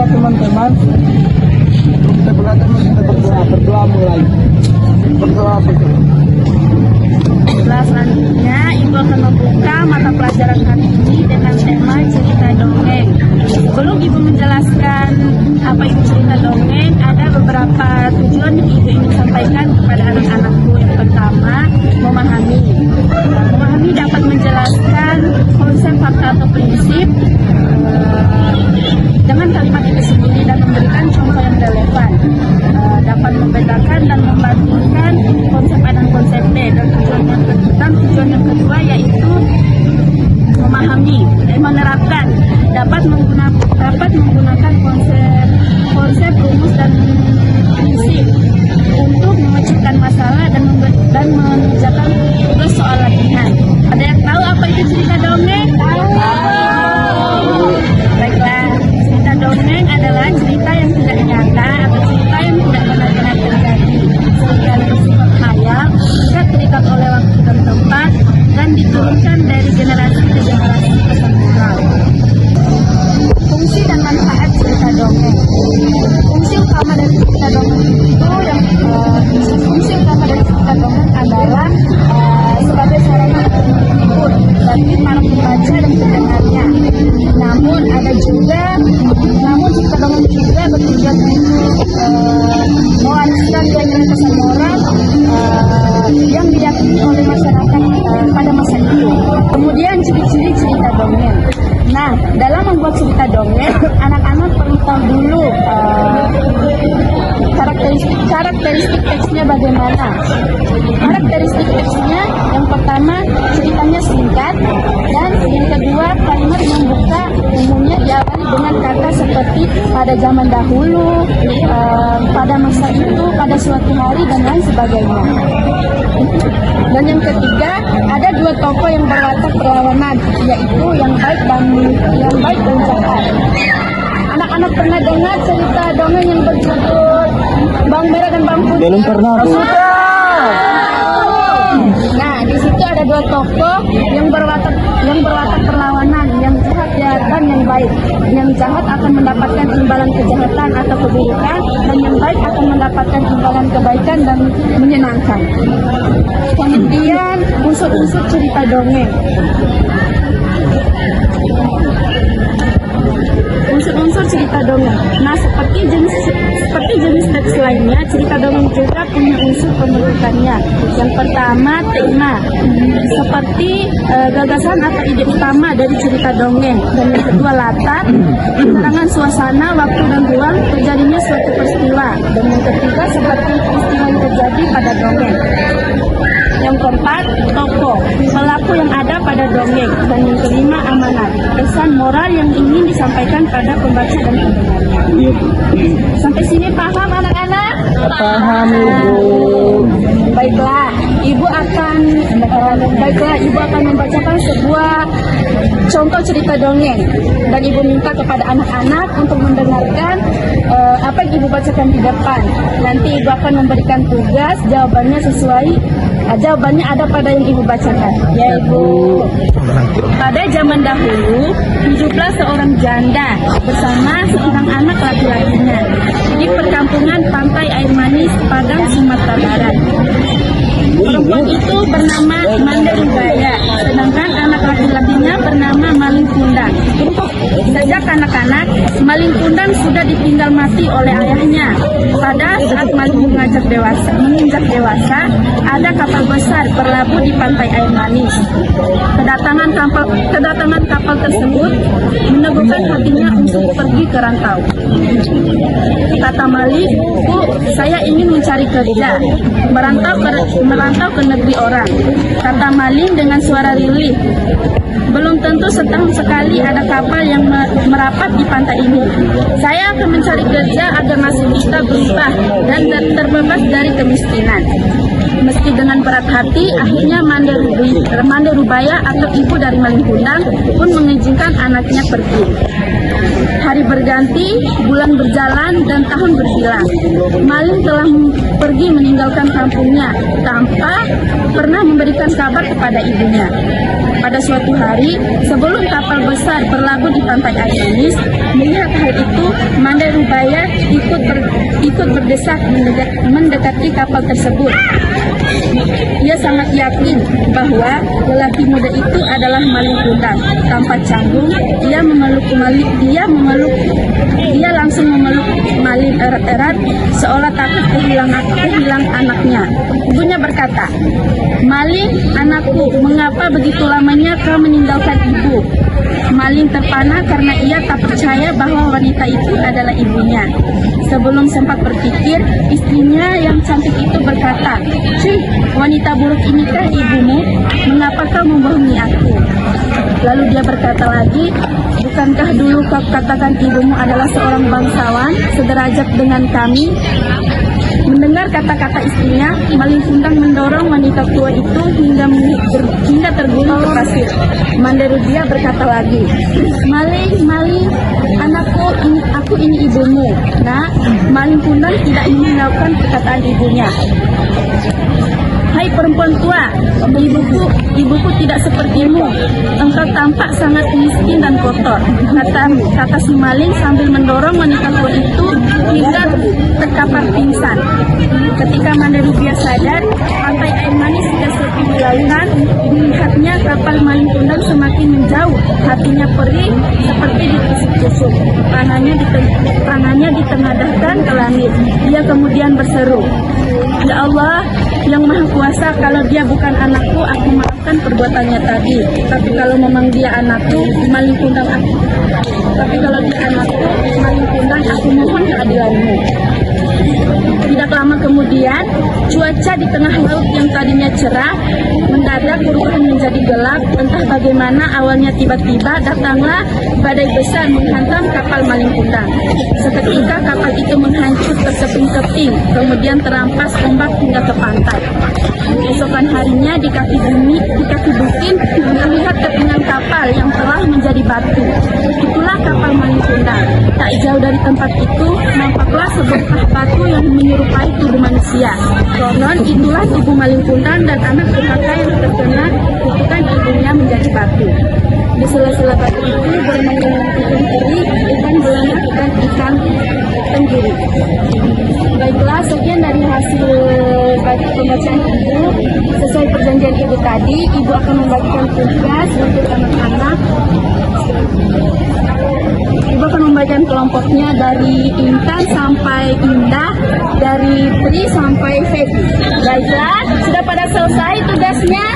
teman-teman. Kita berdoa mulai. Berdoa. Selanjutnya, Ibu akan membuka mata pelajaran hari ini dengan tema cerita dongeng. Sebelum Ibu menjelaskan apa itu cerita dongeng, ada beberapa tujuan yang Ibu ingin sampaikan kepada anak-anakku. Yang pertama, memahami. Memahami dapat menjelaskan konsep, fakta atau prinsip dengan kalimat itu sendiri dan memberikan contoh yang relevan. Dapat membedakan dan membandingkan konsep A dan konsep B. Dan tujuan yang kedua yaitu memahami, menerapkan, dapat menggunakan konsep, rumus dan prinsip untuk memecahkan masalah dan mengerjakan tugas soal latihan. Ada yang tahu apa itu cerita dongeng? Baiklah, cerita dongeng adalah cerita yang tidak nyata atau cerita yang tidak benar-benar terjadi, sehingga bersifat khayal, tidak terikat oleh waktu dan tempat, dan diturunkan dari generasi ke generasi pesan-moral. Fungsi dan manfaat cerita dongeng. Fungsi utama dari cerita dongeng adalah sebagai sarana untuk menghibur bagi para pembaca dan pendengarnya. Namun cerita dongeng juga bertujuan untuk mewariskan nilai pesan moral yang diyakini oleh masyarakat pada masa itu. Kemudian ciri-ciri cerita dongeng. Nah, dalam membuat cerita dongeng, anak-anak perlu tahu dulu karakteristik teksnya bagaimana. Karakteristik teksnya yang pertama, ceritanya singkat, dan yang kedua, kalimat membuka umumnya diawali dengan kata seperti pada zaman dahulu, pada masa itu, pada suatu hari, dan lain sebagainya. Dan yang ketiga, ada dua tokoh yang berwatak berlawanan, yaitu yang baik dan jahat. Anak-anak pernah dengar cerita dongeng yang berjudul Bang Merah dan Bang Putih? Belum pernah, Bu. Nah, di situ ada dua tokoh yang berwatak perlawanan, yang jahat dan yang baik. Yang jahat akan mendapatkan imbalan kejahatan atau keburukan, dan yang baik akan mendapatkan imbalan kebaikan dan menyenangkan. Kemudian unsur-unsur cerita dongeng. Unsur-unsur cerita dongeng. Nah, seperti jenis teks lainnya, cerita dongeng juga punya unsur pembentukannya. Yang pertama, tema, seperti gagasan atau ide utama dari cerita dongeng. Dan yang kedua, latar, keterangan suasana, waktu dan ruang terjadinya suatu peristiwa. Dan yang ketiga, seperti peristiwa yang terjadi pada dongeng. Yang keempat, tokoh, pelaku yang ada pada dongeng. Dan yang kelima, amanat, pesan moral yang ingin disampaikan pada pembaca dan pendengarnya. Sampai sini paham anak-anak? Paham, Ibu. Baiklah, Ibu akan membacakan sebuah contoh cerita dongeng, dan Ibu minta kepada anak-anak untuk mendengarkan apa yang Ibu bacakan di depan. Nanti Ibu akan memberikan tugas, jawabannya ada pada yang Ibu bacakan. Ya, Ibu. Pada zaman dahulu, hiduplah seorang janda bersama seorang anak laki-lakinya di perkampungan pantai air manis Padang, Sumatera Barat. Perempuan itu bernama Mande Rubaya, sedangkan anak laki-lakinya bernama Maling Kundang. Sejak kanak-kanak, Maling Kundang sudah ditinggal mati oleh ayahnya. Pada saat Maling menginjak dewasa, ada kapal besar berlabuh di pantai air manis. Kedatangan kapal tersebut meneguhkan hatinya untuk pergi ke rantau. Kata Maling, "Bu, saya ingin mencari kerja, merantau ke negeri orang." Kata Maling dengan suara lirih, "Belum tentu setahun sekali ada kapal yang merapat di pantai ini. Saya akan mencari kerja agar nasib kita berubah dan terbebas dari kemiskinan." Meski dengan berat hati, akhirnya Mande Rubaya atau ibu dari Maling Kundang pun mengizinkan anaknya pergi. Hari berganti, bulan berjalan, dan tahun bersilang. Maling telah pergi meninggalkan kampungnya tanpa pernah memberikan kabar kepada ibunya. Pada suatu hari, sebelum kapal besar berlabuh di pantai air manis, melihat hal itu, Mande supaya ikut berdesak mendekati kapal tersebut. Ia sangat yakin bahwa lelaki muda itu adalah maling kundang. Tanpa canggung, dia langsung memeluk Malin erat-erat seolah takut kehilang anaknya. Ibunya berkata, "Malin, anakku, mengapa begitu lamanya kau meninggalkan ibu?" Malin terpana karena ia tak percaya bahwa wanita itu adalah ibunya. Sebelum sempat berpikir, istrinya yang cantik itu berkata, "Cih, wanita buruk inikah ibumu? Mengapa kau membohongi aku?" Lalu dia berkata lagi, "Bukankah dulu kau katakan ibumu adalah seorang bangsawan sederajat dengan kami?" Mendengar kata-kata istrinya, Malin kundang mendorong wanita tua itu hingga tergulung ke pasir. Manderudia berkata lagi, Malin, anakku, aku ini ibumu." Nah, Malin kundang tidak menghiraukan perkataan ibunya. "Hai perempuan tua, ibuku tidak sepertimu. Engkau tampak sangat miskin dan kotor," kata si Malin sambil mendorong wanita tua itu hingga terkapar pingsan. Ketika Manderudia sadar, pantai air manis sudah sepi di lautan. Dilihatnya kapal Malin kundang semakin menjauh. Hatinya perih seperti ditusuk-tusuk. Tangannya ditengadahkan ke langit. Dia kemudian berseru, "Ya Allah, yang Maha Kuasa, kalau dia bukan anakku, aku maafkan perbuatannya tadi. Tapi kalau memang dia anakku, Malin kundang aku. Aku mohon keadilanmu." Tidak lama kemudian, cuaca di tengah laut yang tadinya cerah mendadak berubah menjadi gelap. Entah bagaimana awalnya tiba-tiba datanglah badai besar menghantam kapal Malin kundang. Seketika kapal itu menghancur terkeping-keping, kemudian terampas ombak hingga ke pantai. Esokan harinya di kaki bukit terlihat kepingan kapal yang telah menjadi batu. Itulah kapal Malin kundang. Tak jauh dari tempat itu nampaklah sebuah batu yang menyerupai tubuh manusia. Konon itulah tubuh Malin kundang dan anak durhaka yang terkena kutukan ibunya menjadi batu. Di sela-sela batu itu bermain ikan teri, ikan belanak, dan ikan tenggiri. Baiklah, sekian dari hasil pembacaan ibu. Sesuai perjanjian ibu tadi, ibu akan membagikan tugas untuk anak-anak. Ibu akan membagikan kelompoknya dari Intan sampai Indah, dari Pri sampai Feby. Baiklah, sudah pada selesai tugasnya?